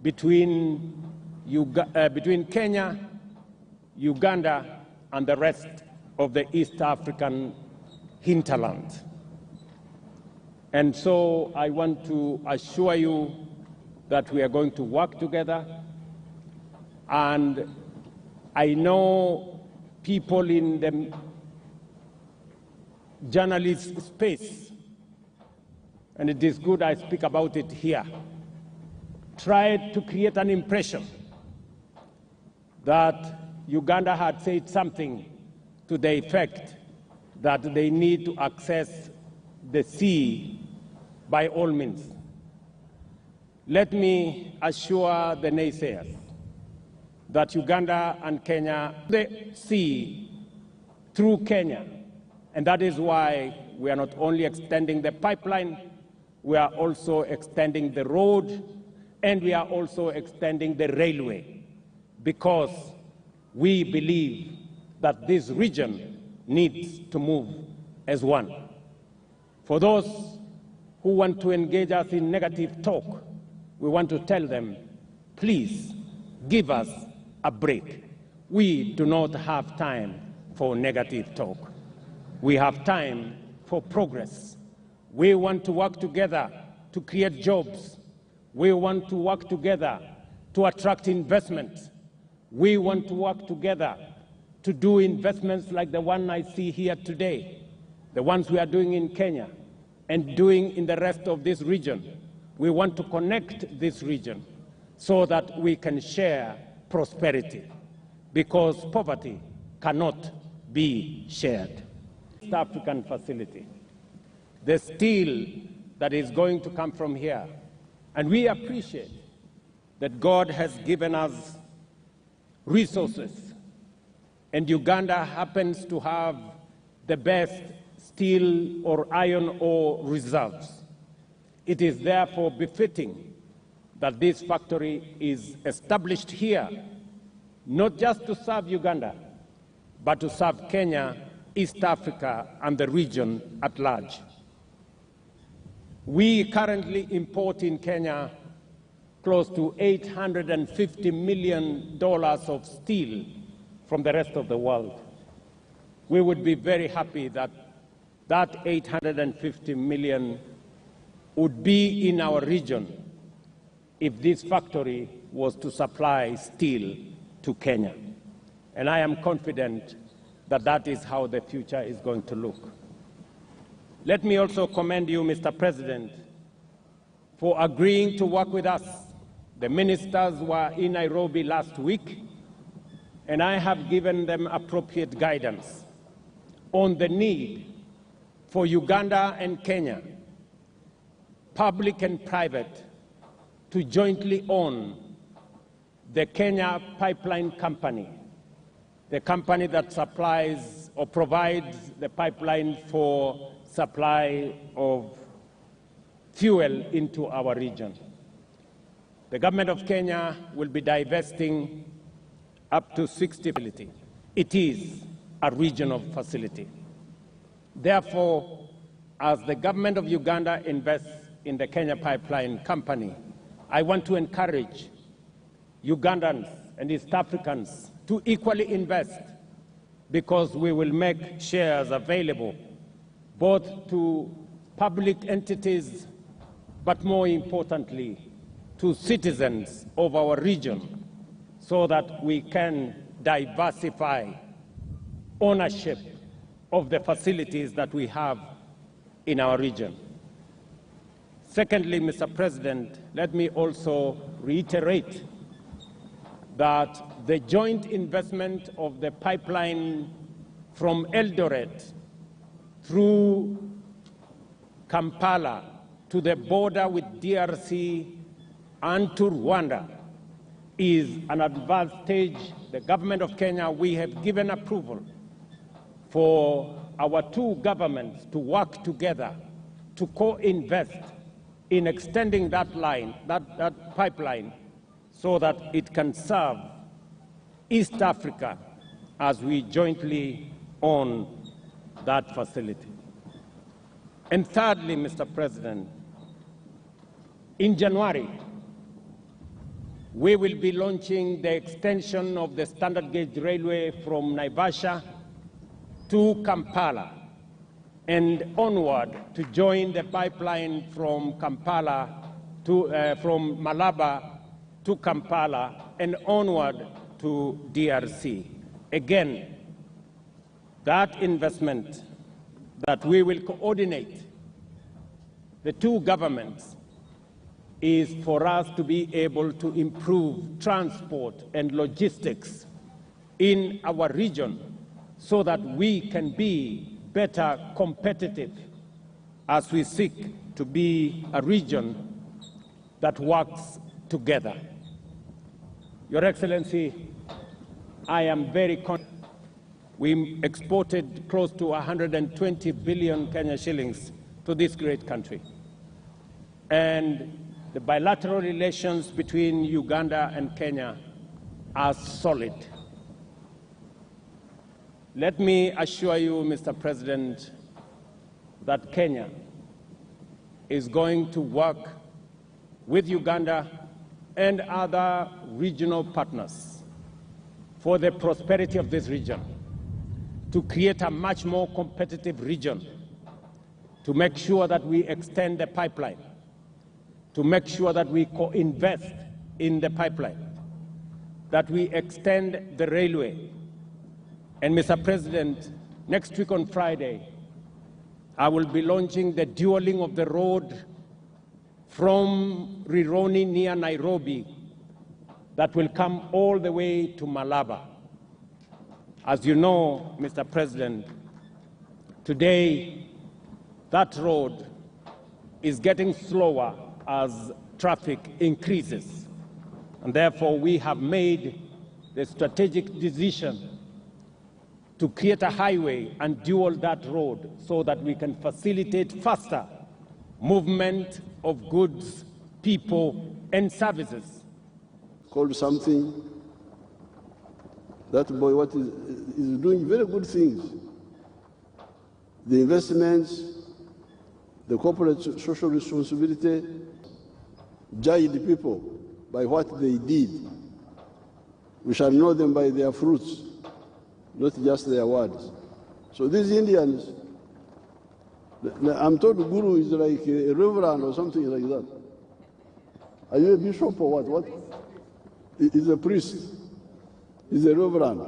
between Kenya, Uganda, and the rest of the East African hinterland. And so I want to assure you that we are going to work together. And I know people in the journalist space, and it is good I speak about it here, tried to create an impression that Uganda had said something to the effect that they need to access the sea by all means. Let me assure the naysayers that Uganda and Kenya, the sea through Kenya, and that is why we are not only extending the pipeline, we are also extending the road, and we are also extending the railway, because we believe that this region needs to move as one. For those who want to engage us in negative talk, we want to tell them, please give us a break. We do not have time for negative talk. We have time for progress. We want to work together to create jobs. We want to work together to attract investment. We want to work together to do investments like the one I see here today, the ones we are doing in Kenya and doing in the rest of this region. We want to connect this region so that we can share prosperity, because poverty cannot be shared. East African facility, the steel that is going to come from here, and we appreciate that God has given us resources, and Uganda happens to have the best steel or iron ore reserves. It is therefore befitting that this factory is established here, not just to serve Uganda, but to serve Kenya, East Africa, and the region at large. We currently import in Kenya close to $850 million of steel from the rest of the world. We would be very happy that that $850 million would be in our region if this factory was to supply steel to Kenya. And I am confident that that is how the future is going to look. Let me also commend you, Mr. President, for agreeing to work with us. The ministers were in Nairobi last week, and I have given them appropriate guidance on the need for Uganda and Kenya, public and private, to jointly own the Kenya Pipeline Company, the company that supplies or provides the pipeline for supply of fuel into our region. The government of Kenya will be divesting up to 60 facilities. It is a regional facility. Therefore, as the government of Uganda invests in the Kenya Pipeline Company, I want to encourage Ugandans and East Africans to equally invest, because we will make shares available both to public entities, but more importantly, to citizens of our region, so that we can diversify ownership of the facilities that we have in our region. Secondly, Mr. President, let me also reiterate that the joint investment of the pipeline from Eldoret through Kampala to the border with DRC and to Rwanda is an advantage. The government of Kenya, we have given approval for our two governments to work together to co-invest in extending that line, that pipeline, so that it can serve East Africa as we jointly own that facility. And thirdly, Mr. President, in January, We will be launching the extension of the standard gauge railway from Naivasha to Kampala and onward to join the pipeline from from Malaba to Kampala and onward to DRC. Again, that investment that we will coordinate the two governments is for us to be able to improve transport and logistics in our region so that we can be better competitive as we seek to be a region that works together. Your Excellency, I am very confident. We exported close to 120 billion Kenya shillings to this great country. And the bilateral relations between Uganda and Kenya are solid. Let me assure you, Mr. President, that Kenya is going to work with Uganda and other regional partners for the prosperity of this region, to create a much more competitive region, to make sure that we extend the pipeline, to make sure that we co-invest in the pipeline, that we extend the railway. And Mr. President, next week on Friday, I will be launching the dualling of the road from Rironi near Nairobi that will come all the way to Malaba. As you know, Mr. President, today that road is getting slower as traffic increases. And therefore, we have made the strategic decision to create a highway and dual that road so that we can facilitate faster movement of goods, people, and services. Called something, that boy what is doing very good things. The investments, the corporate social responsibility, judge the people by what they did. We shall know them by their fruits, not just their words. So these Indians, I'm told Guru is like a reverend or something like that. Are you a bishop or what? He's a priest. He's a reverend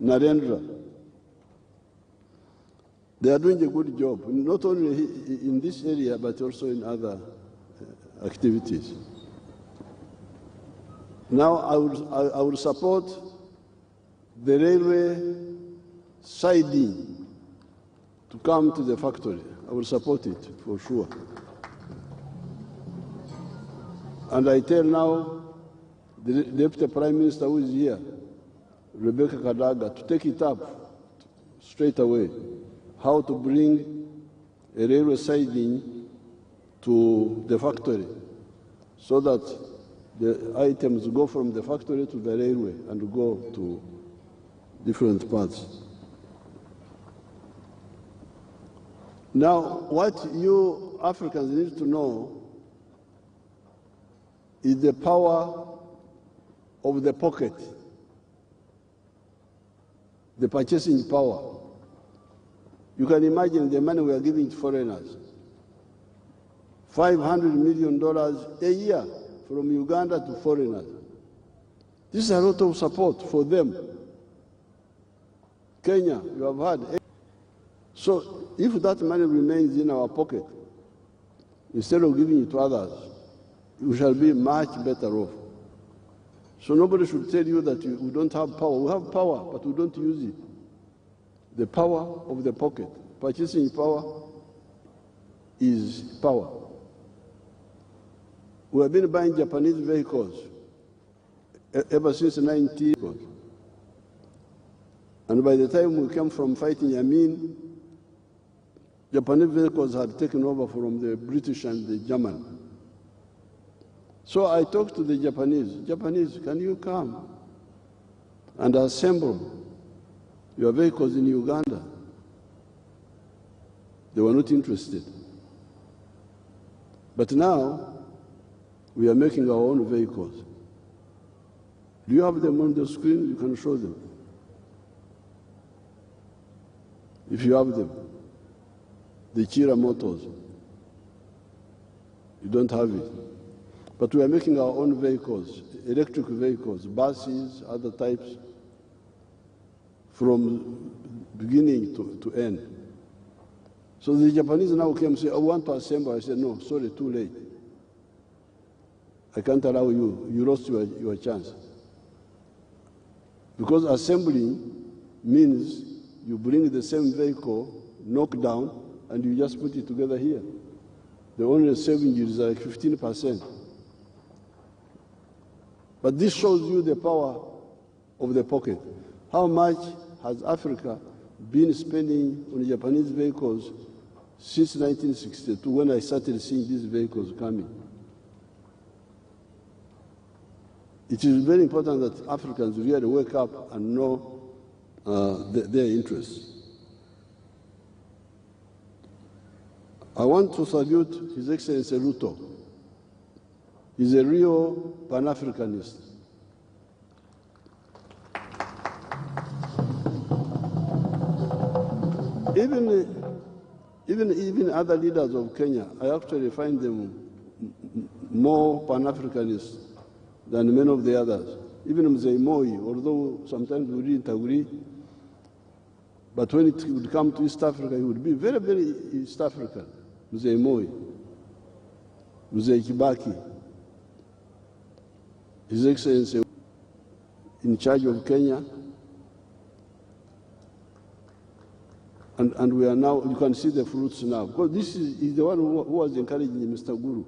Narendra. They are doing a good job, not only in this area, but also in other activities. Now I will support the railway siding to come to the factory. I will support it for sure. And I tell now the Deputy Prime Minister who is here, Rebecca Kadaga, to take it up straight away, how to bring a railway siding to the factory so that the items go from the factory to the railway and go to different parts. Now, what you Africans need to know is the power of the pocket, the purchasing power. You can imagine the money we are giving to foreigners. $500 million a year from Uganda to foreigners. This is a lot of support for them. Kenya, you have had. So if that money remains in our pocket, instead of giving it to others, we shall be much better off. So nobody should tell you that we don't have power. We have power, but we don't use it. The power of the pocket, purchasing power is power. We have been buying Japanese vehicles ever since 1990. And by the time we came from fighting Yamin, Japanese vehicles had taken over from the British and the German. So I talked to the Japanese, can you come and assemble your vehicles in Uganda? They were not interested. But now, we are making our own vehicles. Do you have them on the screen? You can show them. If you have them. The Chira motors. You don't have it. But we are making our own vehicles, electric vehicles, buses, other types, from beginning to end. So the Japanese now came and say, I want to assemble. I said, no, sorry, too late. I can't allow you. You lost your chance. Because assembling means you bring the same vehicle, knock down, and you just put it together here. The only saving is like 15%. But this shows you the power of the pocket. How much has Africa been spending on Japanese vehicles since 1962, when I started seeing these vehicles coming? It is very important that Africans really wake up and know their interests. I want to salute His Excellency Ruto. He's a real Pan-Africanist. Even other leaders of Kenya, I actually find them more Pan-Africanist than many of the others. Even Museveni, although sometimes we didn't agree, but when it would come to East Africa, he would be very, very East African. Museveni, Kibaki, His Excellency in charge of Kenya, and we are now, you can see the fruits now, because this is the one who was encouraging Mr. Guru.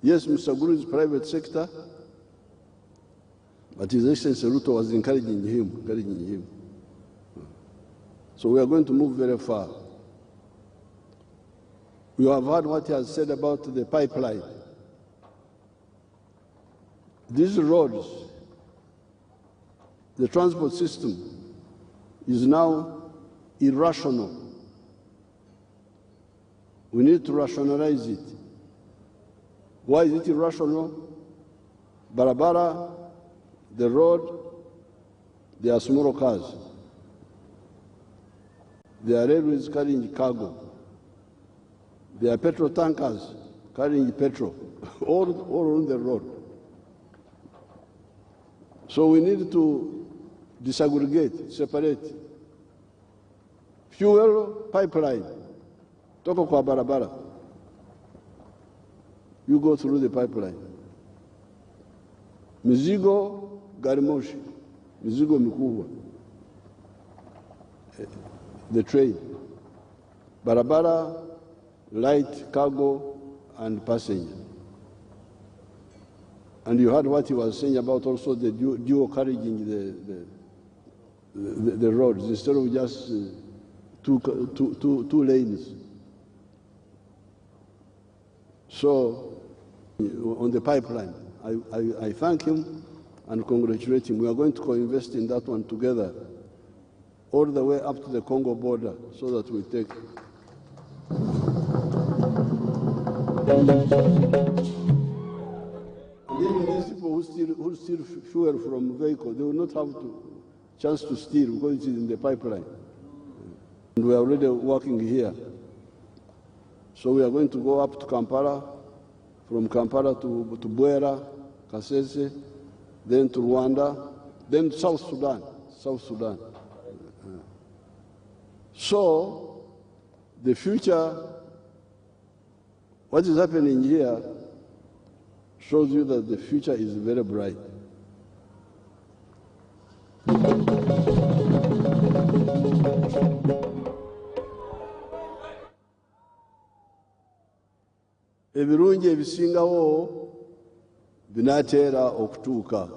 Yes, Mr. Guru is private sector, but His Excellency Ruto was encouraging him. So we are going to move very far. You have heard what he has said about the pipeline. These roads, the transport system is now irrational. We need to rationalize it. Why is it irrational? Barabara, the road, they are small cars. They are railways carrying cargo. They are petrol tankers carrying petrol, all on the road. So we need to disaggregate, separate. Fuel pipeline, toka kwa barabara. You go through the pipeline. Mizigo, gari moshi. Mizigo mikubwa. The train. Barabara, light cargo and passenger. And you heard what he was saying about also the dual carrying the roads instead of just two lanes. So on the pipeline, I thank him and congratulate him. We are going to co-invest in that one together, all the way up to the Congo border, so that we take. And even these people who steal fuel from vehicles, they will not have chance to steal because it is in the pipeline. And we are already working here. So we are going to go up to Kampala, from Kampala to Bwera, Kasese, then to Rwanda, then South Sudan. So the future, what is happening here shows you that the future is very bright. Ebirungi ebisingawo binateera okutuuka.